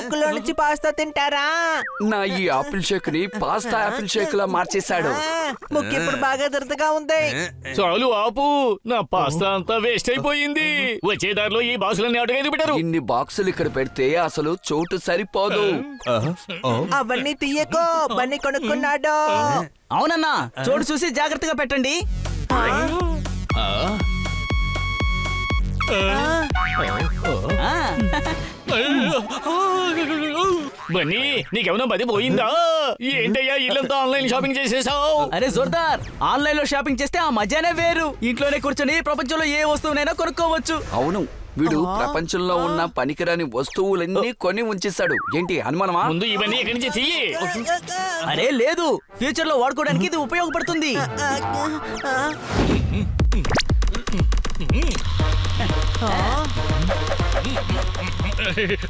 ముక్కులో నుంచి పాస్తా తింటారా? నా ఈ ఆపిల్ షేక్ ని పాస్తా ఆపిల్ షేక్ లా మార్చేశాడు. ముక్కు ఇప్పుడు బాగా దురదగా ఉంది. చాలు ఆపు, నా పాస్తా అంతా వేస్ట్ అయిపోయింది. వచ్చే దారిలో ఈ బాక్సులన్నీ అటుగా పెట్టారు. ఇన్ని బాక్సులు ఇక్కడ పెడితే అసలు చోటు సరిపోదు. అవన్నీ తీయకో, బన్నీ కొనుక్కున్నాడు. అవునన్నా, చోటు చూసి జాగ్రత్తగా పెట్టండి. బన్నీ, నీకేమన్నా మది పోయిందా? ఏంటయ్యా ఇల్లంతా ఆన్లైన్ షాపింగ్ చేసేసావు? అరే జోర్దార్, ఆన్లైన్ లో షాపింగ్ చేస్తే ఆ మజానే వేరు. ఇంట్లోనే కూర్చొని ప్రపంచంలో ఏ వస్తువునైనా కొనుక్కోవచ్చు. అవును, వీడు ప్రపంచంలో ఉన్న పనికిరాని వస్తువులన్నీ కొని ఉంచేశాడు. ఏంటి అనుమానమా? ముందు ఇవన్నీ ఎక్కడి నుంచి తీయి. అరే లేదు, ఫ్యూచర్ లో వాడుకోవడానికి ఇది ఉపయోగపడుతుంది.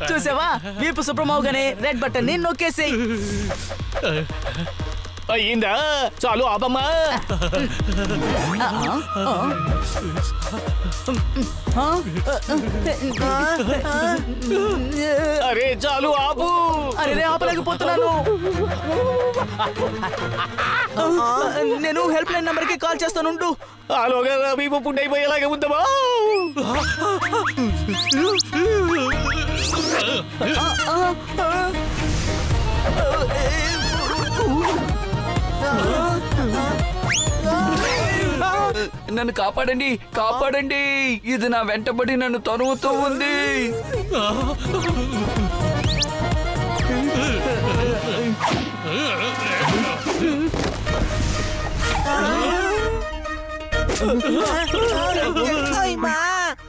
చూసావా, వీపు శుభ్రమవుగానే రెడ్ బటన్ ని నొక్కేసేయ్. అయ్యిందా? చాలు ఆపమ్మా. అరే చాలు ఆపు. అరే ఆపలేకపోతున్నాను. నేను హెల్ప్ లైన్ నంబర్ కి కాల్ చేస్తానుండు. ఆలోగా వీపు పుండు అయిపోయేలాగా ఉందమ్మా. నన్ను కాపాడండి, కాపాడండి. ఇది నా వెంటబడి నన్ను తరుముతూ ఉంది.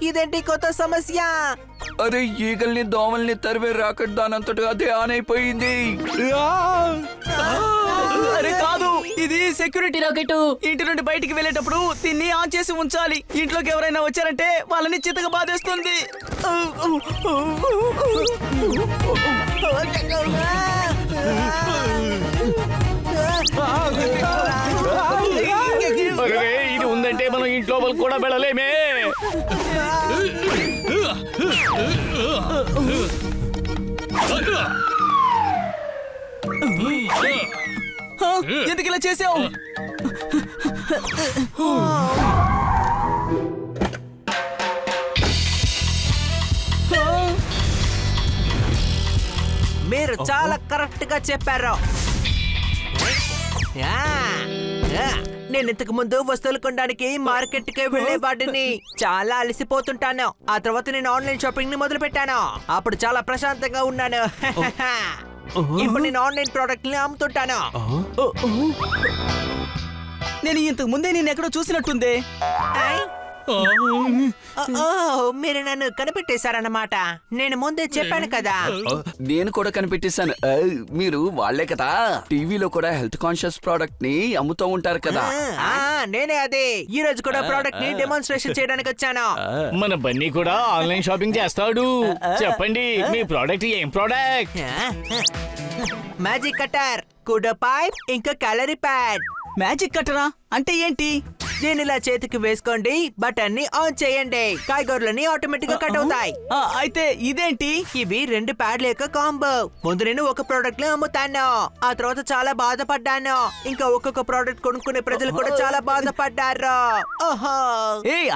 ఇదేంటి కొత్త సమస్య? అరే, ఈగల్ని దోమల్ని తరివే రాకెట్ దానంతటా అదే ఆన్ అయిపోయింది. అరే కాదు, ఇది సెక్యూరిటీ రాకెట్. ఇంటి నుండి బయటికి వెళ్ళేటప్పుడు దీన్ని ఆన్ చేసి ఉంచాలి. ఇంట్లోకి ఎవరైనా వచ్చారంటే వాళ్ళని చితక బాధేస్తుంది. అరే, ఇది ఉందంటే మనం ఇంట్లో వాళ్ళు కూడా వెళ్ళలేమే. ఎందుకు ఇలా చేసావు? మీరు చాలా కరెక్ట్ గా చెప్పారు. నేను ఇంతకు ముందు వస్తువులు కొనడానికి మార్కెట్ కి వెళ్ళేవాడిని. చాలా అలసిపోతుంటాను. ఆ తర్వాత నేను ఆన్లైన్ షాపింగ్ ని మొదలు పెట్టాను. అప్పుడు చాలా ప్రశాంతంగా ఉన్నాను. ఇప్పుడు నేను ఆన్లైన్ ప్రోడక్ట్ ని అమ్ముతుంటాను. నేను ఇంతకు ముందే నేను ఎక్కడో చూసినట్టుంది. మీరు నన్ను కనిపెట్టేశారన్నమాట. నేను ముందే చెప్పాను కదా. నేను కూడా కనిపెట్టేశాను. మీరు వాళ్లే కదా, టీవీలో కూడా హెల్త్ కాన్షియస్ ప్రోడక్ట్ ని అమ్ముతూ ఉంటారు కదా. నేనే అదే. ఈ రోజు కూడా ప్రోడక్ట్ ని డెమాన్స్ట్రేషన్ చేయడానికి వచ్చాను. మన బన్నీ కూడా ఆన్లైన్ షాపింగ్ చేస్తాడు. చెప్పండి, మీ ప్రోడక్ట్ ఏం ప్రోడక్ట్? మ్యాజిక్ కటర్, కుడ పైప్, ఇంకా క్యాలరీ ప్యాడ్. మ్యాజిక్ కట్టరా అంటే ఏంటి? దీని ఇలా చేతికి వేసుకోండి, బటన్ ని ఆన్ చేయండి, కాయగూరలని ఆటోమేటిక్ గా కట్ అవుతాయి. అయితే ఇదేంటి? ఇవి 2 ప్యాడ్ల యొక్క కాంబో. ముందు నేను ఒక ప్రోడక్ట్ ని అమ్ముతాను, ఆ తర్వాత చాలా బాధపడ్డాను. ఇంకా ఒక్కొక్క ప్రోడక్ట్ కొనుక్కునే ప్రజలు కూడా చాలా బాధపడ్డారు.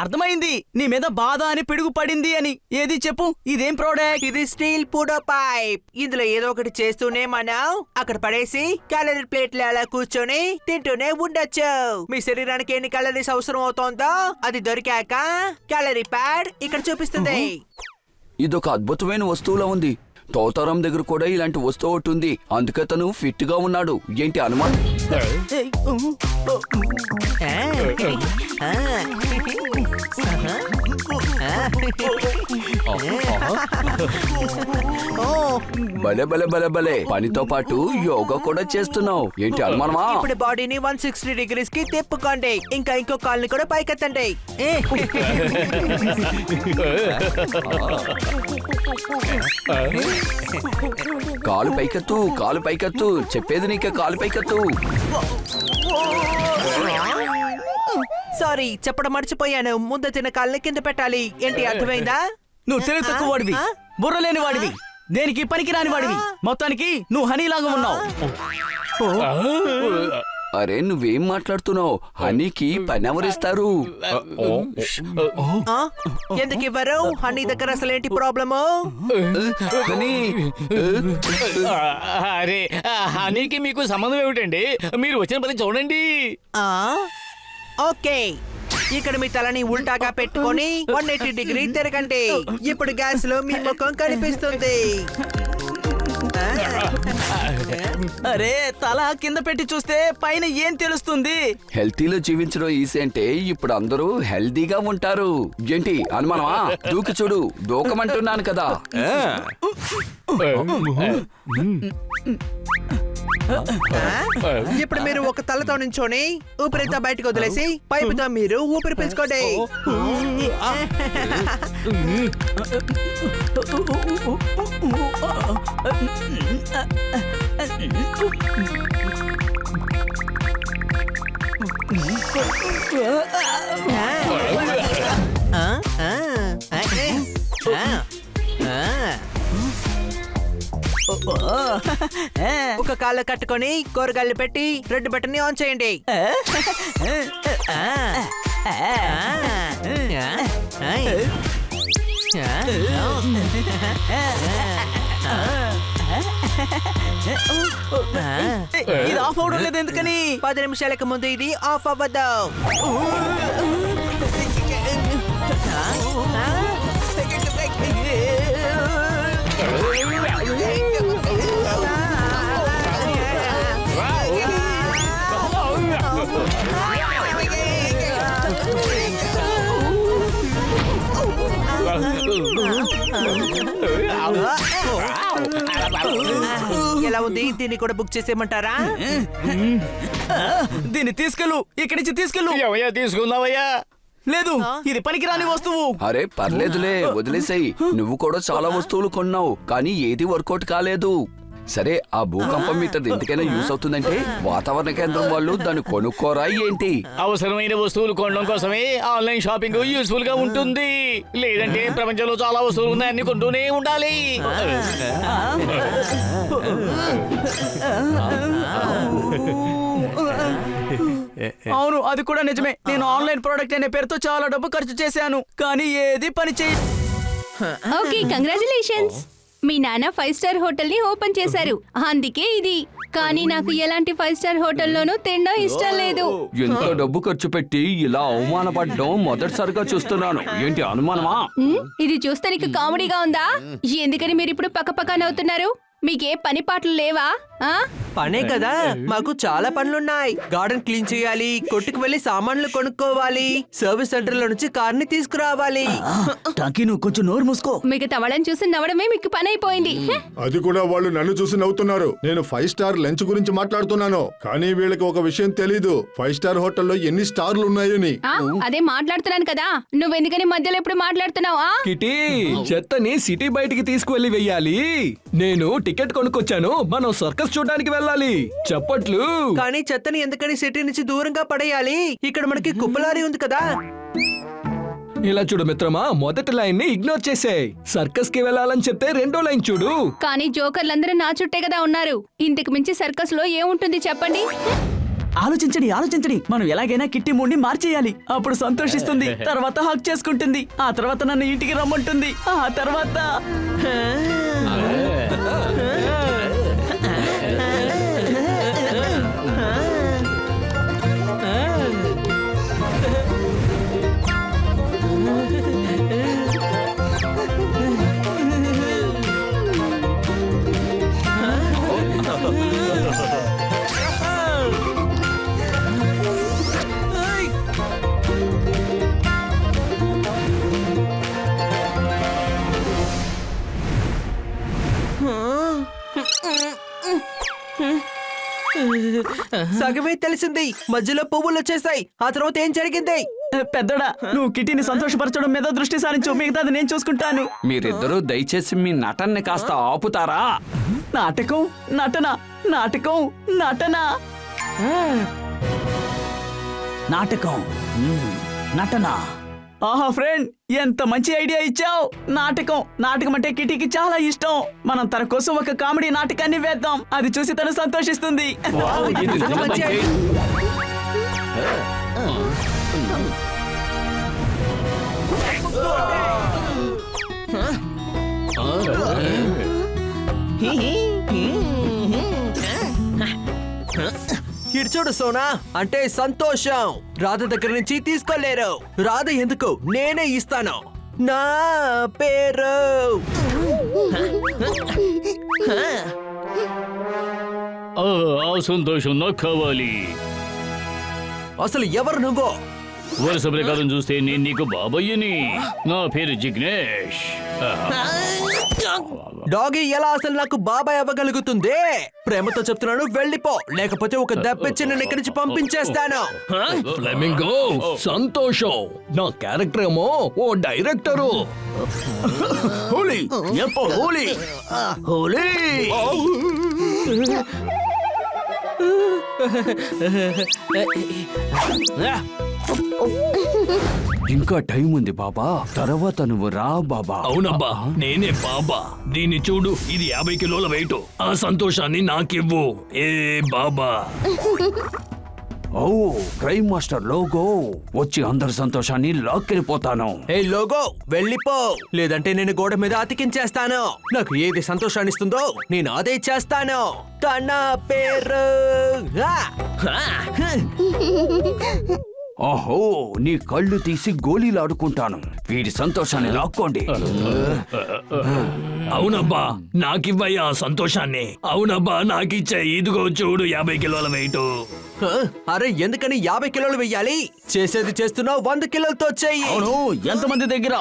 అర్థమైంది, నీ మీద బాధ అని పిడుగు పడింది అని. ఏది చెప్పు, ఇదేం ప్రోడక్ట్? ఇది స్టీల్ పూడో పైప్. ఇందులో ఏదో ఒకటి చేస్తూనే మనం అక్కడ పడేసి క్యాలరీ ప్లేట్లు అలా కూర్చొని తింటూనే ఉండొచ్చు. మీ శరీరానికి ఎన్ని క్యాలరీస్ అవసరం అవుతోందో అది దొరికాక క్యాలరీ ప్యాడ్ ఇక్కడ చూపిస్తుంది. ఇదొక అద్భుతమైన వస్తువులా ఉంది. తోతారం దగ్గర కూడా ఇలాంటి వస్తువు ఒకటి ఉంది. అందుకే తను ఫిట్ గా ఉన్నాడు. ఏంటి అనుమానం? భలే భలే భలే భలే. పనితో పాటు యోగా కూడా చేస్తున్నావు. ఏంటి అనుమానమా? ఇప్పుడు బాడీని 160 డిగ్రీస్ కి తిప్పుకోండి. ఇంకా ఇంకో కాల్ని కూడా పైకెత్తండి. కాలు పైకెత్తు, కాలు పైకెత్తు. చెప్పేది నీకే, కాలు పైకెత్తు. సారీ, చెప్పడం మర్చిపోయాను. ముందు తిన్న కాళ్ళని కింద పెట్టాలి. ఏంటి అర్థమైందా? నువ్వు తెలివి తక్కువ వాడివి, బుర్రలేని వాడివి. దేనికి పనికి రాని వాడివి. మొత్తానికి నువ్వు హనీలాగా ఉన్నావు. అరే నువ్వేం మాట్లాడుతున్నావు? హనీకి పని ఎవరిస్తారు? ఆ? ఎందుకు ఇవ్వరు? హనీ దగ్గర అసలు ఏంటి ప్రాబ్లము? హనీ అరే హనీకి మీకు సంబంధం ఏమిటండి? మీరు వచ్చిన పని చూడండి. ఆ? ఓకే, ఇక్కడ మీ తలని ఉల్టాగా పెట్టుకొని 180 డిగ్రీ తిరగండి. ఇప్పుడు గ్యాస్ లో మీ ముఖం కనిపిస్తుంది. అరే తల కింద పెట్టి చూస్తే పైన ఏం తెలుస్తుంది? హెల్తీలో జీవించడం ఈజీ అంటే ఇప్పుడు అందరూ హెల్తీగా ఉంటారు. ఏంటి అనుమానమా? దూకి చూడు, దూకమంటున్నాను కదా. ఇప్పుడు మీరు ఒక తలతో నుంచోని ఊపిరితో బయటకు వదిలేసి పైపుతో మీరు ఊపిరి పీల్చుకోండి. ఒక కాళ్ళు కట్టుకొని కూరగాయలు పెట్టి రెడ్ బటన్ ని ఆన్ చేయండి. ఇది ఆఫ్ అవడం లేదు ఎందుకని? 10 నిమిషాలకు ముందు ఇది ఆఫ్ అవ్వదు. ఎలా ఉంది? దీన్ని కూడా బుక్ చేసేయమంటారా? దీన్ని తీసుకెళ్ళు, ఇక్కడి నుంచి తీసుకెళ్ళు. ఎవయ్యా తీసుకుందావయ్యా? లేదు, ఇది పనికిరాని వస్తువు. అరే పర్లేదులే, వదిలేసాయి. నువ్వు కూడా చాలా వస్తువులు కొన్నావు, కానీ ఏది వర్కౌట్ కాలేదు. సరే, ఆ భూకంపం మీటర్ ఎందుకైనా యూస్ అవుతుందంటే వాతావరణ కేంద్రం వాళ్ళు దాన్ని కొనుక్కోరా ఏంటి? అవసరమైన వస్తువులు కొనడం కోసమే ఆన్లైన్ షాపింగ్ యూస్ఫుల్ గా ఉంటుంది. లేదంటే ప్రపంచంలో చాలా వస్తువులు ఉన్నాయి, అన్ని కొంటూనే ఉండాలి. అవును, అది కూడా నిజమే. నేను ఆన్లైన్ ప్రోడక్ట్ అనే పేరుతో చాలా డబ్బు ఖర్చు చేశాను, కానీ ఏది పని చేయ. Okay, congratulations. మీ నాన్న 5 స్టార్ హోటల్ ని ఓపెన్ చేశారు, అందుకే ఇది. కానీ నాకు ఎలాంటి 5 స్టార్ హోటల్లోనూ తినడం ఇష్టం లేదు. ఎంత డబ్బు ఖర్చు పెట్టి ఇలా అవమానపడ్డం మొదటిసారిగా చూస్తున్నాను. ఏంటి అనుమానమా? ఇది చూస్తే నీకు కామెడీగా ఉందా? ఎందుకని మీరు ఇప్పుడు పక్కపక్క నవ్వుతున్నారు? మీకే పని పాటలు లేవా? పనే కదా, మాకు చాలా పనులున్నాయి. గార్డెన్ క్లీన్ చేయాలి, కొట్టుకు వెళ్లి సామాన్లు కొనుక్కోవాలి, సర్వీస్ సెంటర్ లో నుంచి కార్ ని తీసుకురావాలి. టాకీ, నువ్వు కొంచెం నోరు మూసుకో. మిగతా వాళ్ళని చూసి నవ్వడమే మీకు పని అయిపోయింది. అది కూడా వాళ్ళు నన్ను చూసి నవ్వుతున్నారు. నేను 5 స్టార్ లంచ్ గురించి మాట్లాడుతున్నాను, కానీ వీళ్ళకి ఒక విషయం తెలీదు, 5 స్టార్ హోటల్లో ఎన్ని స్టార్లు ఉన్నాయని. అదే మాట్లాడుతున్నాను కదా, నువ్వెందుకని మధ్యలో ఎప్పుడు మాట్లాడుతున్నావా? కిటీ, చెత్తని సిటీ బయటికి తీసుకువెళ్ళి వెయ్యాలి. నేను టికెట్ కొనుక్కొచ్చాను, మనం సర్కస్ చూడడానికి వెళ్ళాలి. చప్పట్లు. కానీ చెత్తని ఎందుకని సిటీ నుంచి దూరంగా పడేయాలి? ఇక్కడ మనకి కుప్పలారి ఉంది కదా. ఇలా చూడు మిత్రమా, మొదటి లైన్ ని ఇగ్నోర్ చేసేయ్. సర్కస్ కి వెళ్ళాలని చెప్తే రెండో లైన్ చూడు. కానీ జోకర్లందరూ నా చుట్టే కదా ఉన్నారు. ఇంతకు మించి సర్కస్ లో ఏముంటుంది చెప్పండి? ఆలోచించండి. మనం ఎలాగైనా కిట్టి మూడ్ని మార్చేయాలి. అప్పుడు సంతోషిస్తుంది, తర్వాత హక్ చేసుకుంటుంది, ఆ తర్వాత నన్ను ఇంటికి రమ్మంటుంది, ఆ తర్వాత సగమే తెలిసింది, మధ్యలో పువ్వులు వచ్చేసాయి. ఆ తర్వాత ఏం జరిగింది? పెద్దడా, నువ్వు కిట్టిని సంతోషపరచడం మీద దృష్టి సారించు, మిగతాది నేను చూసుకుంటాను. మీరిద్దరూ దయచేసి మీ నటన్ని కాస్త ఆపుతారా? నాటకం, నటన, నాటకం, నటన, నాటకం, నటన. ఆహా ఫ్రెండ్, ఎంత మంచి ఐడియా ఇచ్చావు. నాటకం అంటే కిటీకి చాలా ఇష్టం. మనం తన కోసం ఒక కామెడీ నాటకాన్ని వేద్దాం. అది చూసి తను సంతోషిస్తుంది. ఇది నిజంగా మంచి idea. ఇటు చూడు సోనా, అంటే సంతోషం. రాధ దగ్గర నుంచి తీసుకోలేరు. రాధ ఎందుకు, నేనే ఇస్తాను. నా పేరు ఆ సంతోషం నాకు కావాలి. అసలు ఎవరు నువ్వు? వరుస ప్రకారం చూస్తే నేను నీకు బాబయ్యని. నా పేరు జిగ్నేష్. డాగీ ఎలా అసలు నాకు బాబాయ్ అవ్వగలుగుతుంది? ప్రేమతో చెప్తున్నాను, వెళ్ళిపో, లేకపోతే ఒక దెబ్బిచ్చి నేను ఇక్కడి నుంచి పంపించేస్తాను. ఫ్లెమింగో, సంతోషం. నా క్యారెక్టర్ ఏమో ఓ డైరెక్టరు. హోలీ ఎప్పో హోలీ హోలీ. ఇంకా టైం ఉంది బాబా, తర్వాత నువ్వు రా బాబా. అవునబ్బా, నేనే బాబా. దీన్ని చూడు, ఇది 50 కిలోల వెయిట్. ఆ సంతోషాన్ని నాకివ్వు. ఏ బాబా. ఓ క్రైమ్ మాస్టర్ లోగో వచ్చి అందరి సంతోషాన్ని లాక్కెళ్ళిపోతాను. ఏ లోగో, వెళ్ళిపో, లేదంటే నేను గోడ మీద అతికించేస్తాను. నాకు ఏది సంతోషాన్ని ఇస్తుందో నేను అదే చేస్తాను. తన పేరు ఓహో, నీ కళ్ళు తీసి గోళీలాడుకుంటాను. వీడి సంతోషాన్ని లాక్కోండి. అవునబ్బా, నాకివ్వయ్యా ఆ సంతోషాన్ని. అవునబ్బా, నాకిచ్చే. ఇదిగో చూడు, 50 కిలోల వెయిట్. అరే, ఎందుకని 50 కిలోలు వెయ్యాలి? చేసేది చేస్తున్నావు, 100 కిలోలతో చెయ్యి. అవును, ఎంతమంది దగ్గర?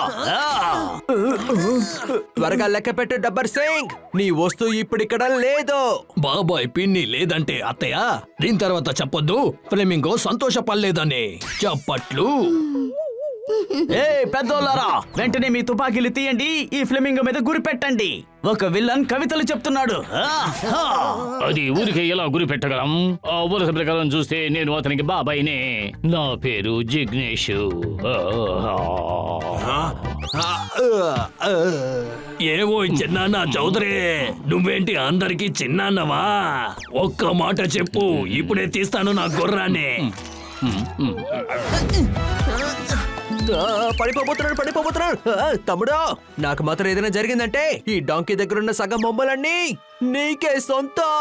త్వరగా లెక్క పెట్టు డబ్బర్ సింగ్. నీ వస్తువు ఇప్పుడు ఇక్కడ లేదు. బాబాయ్ పిన్ని లేదంటే అత్తయ్య. దీని తర్వాత చెప్పొద్దు ఫ్లెమింగో సంతోషపడలేదని. చప్పట్లు. ఏ పెద్దోళ్ళారా, వెంటనే మీ తుపాకీలు తీయండి. ఈ ఫ్లెమింగో మీద గురి పెట్టండి. ఒక విలన్ కవితలు చెప్తున్నాడు. అది ఊరికే ఎలా గురి పెట్టగలం? ఆ వరుస ప్రకారం చూస్తే నేను అతనికి బాబాయినే. నా పేరు జిగ్నేష్. ఏవో చిన్నాన్న చౌదరి, నువ్వేంటి అందరికి చిన్నాన్నవా? ఒక్క మాట చెప్పు, ఇప్పుడే తీస్తాను నా గుర్రాన్ని. పడిపోతున్నాడు. తమ్ముడు, నాకు మాత్రం ఏదైనా జరిగిందంటే ఈ డాంకీ దగ్గర ఉన్న సగం బొమ్మలన్నీ నీకే సొంతం.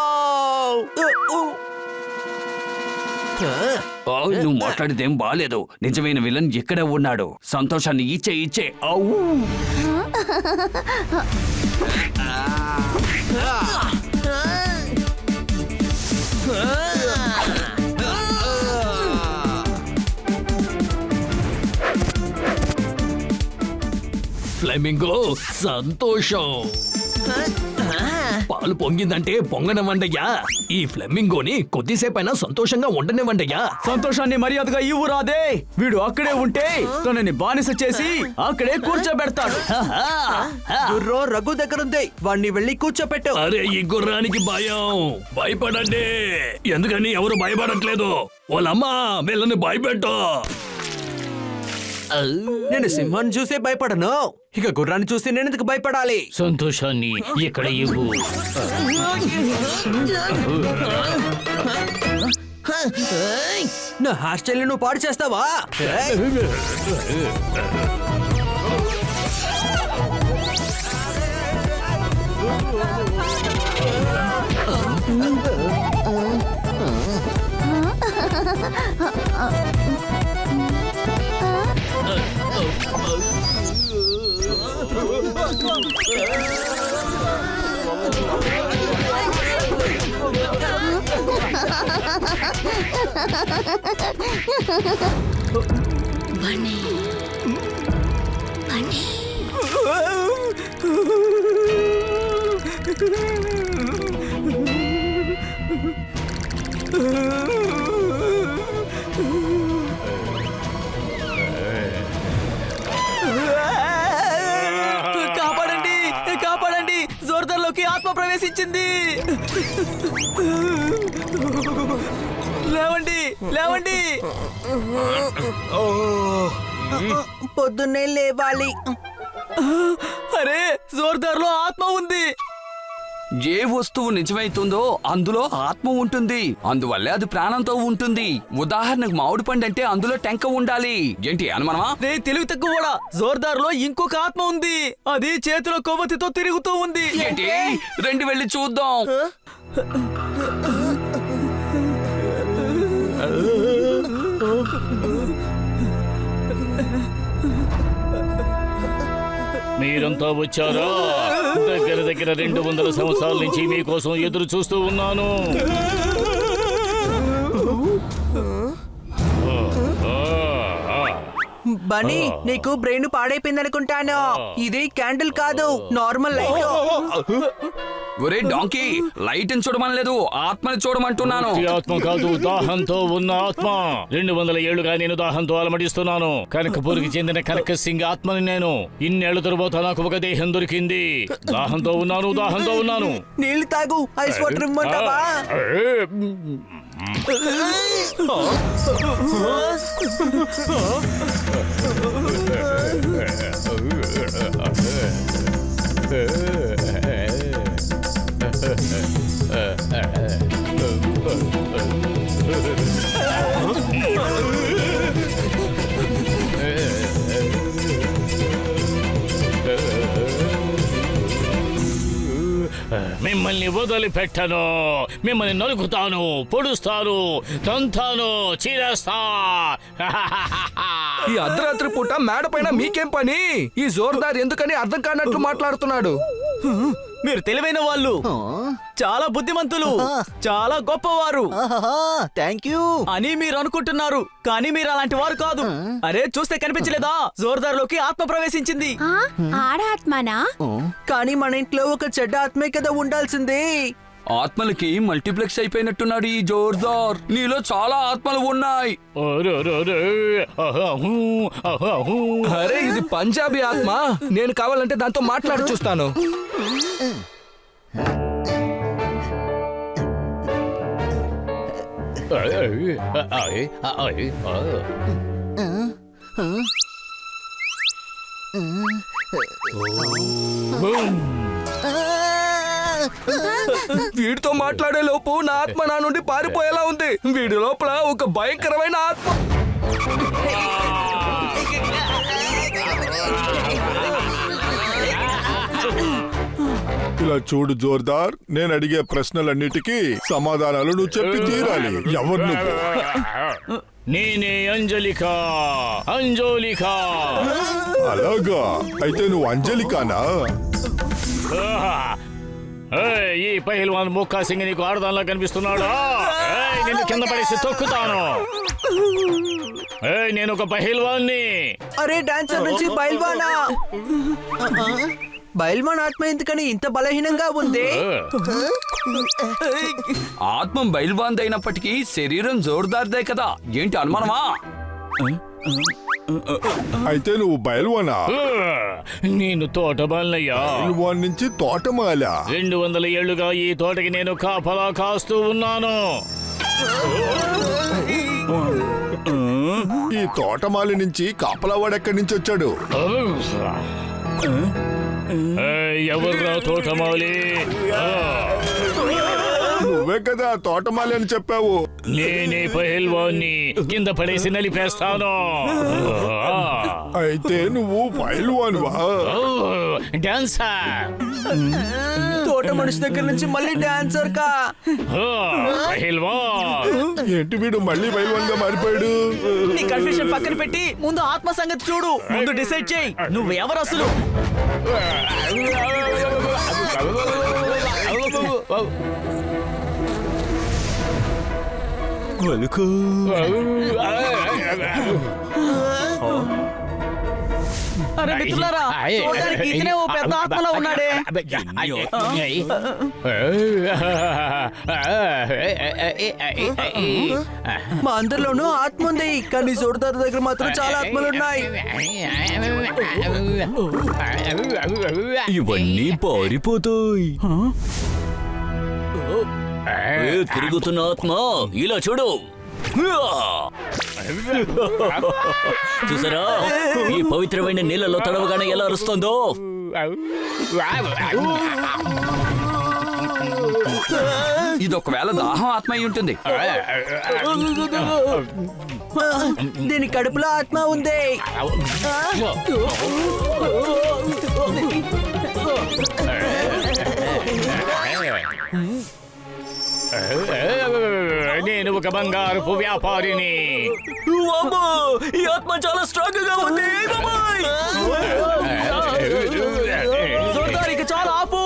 నువ్వు మాట్లాడితేం బాలేదు. నిజమైన విలన్ ఇక్కడే ఉన్నాడు. సంతోషాన్ని ఇచ్చే. అవు ఫ్లెమింగో సంతోషం. పాలు పొంగిందంటే పొంగనివ్వండయ్యా. ఈ ఫ్లెమింగోని కొద్దిసేపైనా సంతోషంగా ఉండనివ్వండయ్యా. సంతోషాన్ని మర్యాదగా ఇవ్వు రాదే. వీడు అక్కడే ఉంటే తనని బానిస చేసి అక్కడే కూర్చోబెడతాడు. గుర్రో రఘు దగ్గర ఉంది, వాణ్ణి వెళ్ళి కూర్చోపెట్టు. అరే, ఈ గుర్రానికి భయం. భయపడండి. ఎందుకని ఎవరు భయపడట్లేదు? వాళ్ళమ్మా వీళ్ళని భయపెట్టు. నేను సింహాన్ని చూసే భయపడను, ఇక గుర్రాన్ని చూసి నేను ఎందుకు భయపడాలి? సంతోషాన్ని ఇక్కడ ఇవ్వు. నా హెయిర్ స్టైల్ నువ్వు పాడు చేస్తావా? కాపాడండి, జోర్దార్లోకి ఆత్మ ప్రవేశించింది. లేవండి. పొద్దున్నే లేవాలి. అరే జోర్దార్లో ఆత్మ ఉంది. ఏ వస్తువు నిజమైతుందో అందులో ఆత్మ ఉంటుంది, అందువల్లే అది ప్రాణంతో ఉంటుంది. ఉదాహరణకు మామిడి పండు అంటే అందులో టెంక ఉండాలి. ఏంటి అనుమానమా? రే తెలివి తక్కువ కూడా, జోర్దార్లో ఇంకొక ఆత్మ ఉంది. అది చేతిలో కొవ్వొత్తితో తిరుగుతూ ఉంది. ఏంటి? రండి వెళ్ళి చూద్దాం. మీరంతా వచ్చారా? దగ్గర దగ్గర 200 సంవత్సరాల నుంచి మీకోసం ఎదురు చూస్తూ ఉన్నాను. బనీ, నీకు బ్రెయిన్ పాడైపోయింది అనుకుంటాను. ఇది క్యాండిల్ కాదు, నార్మల్ లైట్. ఒరే డాంకీ, లైట్ ని చూడమనలేదు, ఆత్మని చూడమంటున్నాను. ఈ ఆత్మ కాదు, దాహంతో ఉన్న ఆత్మ. 200 ఏళ్లుగా నేను దాహంతో అలమటిస్తున్నాను. కనకపూర్కి చెందిన కనక సింగ్ ఆత్మని నేను. ఇన్నేళ్ల తరువాత నాకు ఒక దేహం దొరికింది. దాహంతో ఉన్నాను. నీళ్లు తాగు. ఐస్ వాటర్ ఇమ్మంటావా? మిమ్మల్ని వదిలిపెట్టను. మిమ్మల్ని నరుకుతాను, పొడుస్తాను, తంతాను, చీరేస్తా. ఈ అర్ధరాత్రి పూట మేడ పైన మీకేం పని? ఈ జోర్దార్ ఎందుకని అర్థం కానట్లు మాట్లాడుతున్నాడు. మీరు తెలివైన వాళ్ళు, చాలా బుద్ధిమంతులు, చాలా గొప్పవారు థ్యాంక్ యూ అని మీరు అనుకుంటున్నారు. కానీ మీరు అలాంటి వారు కాదు. అరే చూస్తే కనిపించలేదా? జోర్దార్లోకి ఆత్మ ప్రవేశించింది. ఆడాత్మనా? కానీ మన ఇంట్లో ఒక చెడ్డ ఆత్మే కదా ఉండాల్సింది. ఆత్మలకి మల్టీప్లెక్స్ అయిపోయినట్టున్నాడు ఈ జోర్దార్. నీలో చాలా ఆత్మలు ఉన్నాయి. అరే ఇది పంజాబీ ఆత్మ. నేను కావాలంటే దాంతో మాట్లాడి చూస్తాను. వీడితో మాట్లాడే లోపు నా ఆత్మ నా నుండి పారిపోయేలా ఉంది. వీడి లోపల ఒక భయంకరమైన ఆత్మ. ఇలా చూడు జోర్దార్, నేను అడిగే ప్రశ్నలన్నిటికీ సమాధానాలు నువ్వు చెప్పి తీరాలి. ఎవరు నువ్వు? నేనే అంజలిక. అలాగా? అయితే నువ్వు అంజలికానా? ఈ పహిల్వాన్ ముక్కా సింగ్ నీకు ఆడదానిలా కనిపిస్తున్నాడా? నిన్ను కింద పడేసి తొక్కుతాను. నేను ఒక పహిల్వాన్ని. అరే డాన్సర్ నుంచి బయల్వానా? బయల్వాన్ ఆత్మ ఎందుకని ఇంత బలహీనంగా ఉంది? ఆత్మ బయల్వాన్ అయినప్పటికీ శరీరం జోర్దార్దే కదా. ఏంటి అనుమానమా? అయితే నువ్వు బయల్వానా? నేను తోటమాలయ్యా. బయల్వాన్ నుంచి తోటమాల. 200 ఏళ్లుగా ఈ తోటకి నేను కాపలా కాస్తూ ఉన్నాను. ఈ తోటమాలి నుంచి కాపలావాడు ఎక్కడి నుంచి వచ్చాడు? ఎవర్రా తోటమాలి? నువ్వే కదా తోటమాలి అని చెప్పావు. నేనే పహిల్వాన్ని. కింద పడేసి నలిపేస్తాను. అయితే నువ్వు బయల్వాన్వా? డాన్సర్. తోట మనిషి దగ్గర నుంచి మళ్ళీ డాన్సర్ కా? పహిల్వాన్. ఏంటి వీడు మళ్ళీ బయల్వాన్ గా మారిపోయాడు? నీ కన్ఫ్యూషన్ పక్కన పెట్టి ముందు ఆత్మ సంగతి చూడు. ముందు డిసైడ్ చేయి, నువ్వు ఎవరు అసలు? అరే మిత్రులారా, చూడడానికి ఇతనే ఓ పెద్ద ఆత్మలో ఉన్నాడే. మా అందరిలోనూ ఆత్మ ఉంది, కానీ జోర్దార్ దగ్గర మాత్రం చాలా ఆత్మలు ఉన్నాయి. ఇవన్నీ పారిపోతాయి. తిరుగుతున్న ఆత్మ ఇలా చూడు. చూసారా ఈ పవిత్రమైన నీళ్ళలో తడవగానే ఎలా అరుస్తుందో. ఇది ఒకవేళ దాహం ఆత్మ అయి ఉంటుంది. దీని కడుపులో ఆత్మ ఉంది. నేను ఒక బంగారపు వ్యాపారిని. అమ్మో, ఈ ఆత్మ చాలా స్ట్రాంగ్ గా ఉంది బాబాయ్. సర్దార్ ఇక చాలా ఆపు,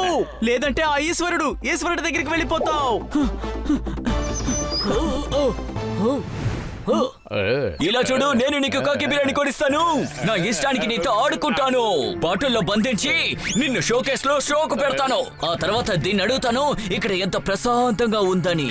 లేదంటే ఆ ఈశ్వరుడి దగ్గరికి వెళ్ళిపోతావు. ఇలా చూడు, నేను నీకు కాకి బిర్యానీ కొనిస్తాను. నా ఇష్టానికి నీతో ఆడుకుంటాను. బాటిల్లో బంధించి నిన్ను షోకేస్ లో షోకు పెడతాను. ఆ తర్వాత దీన్ని అడుగుతాను ఇక్కడ ఎంత ప్రశాంతంగా ఉందని.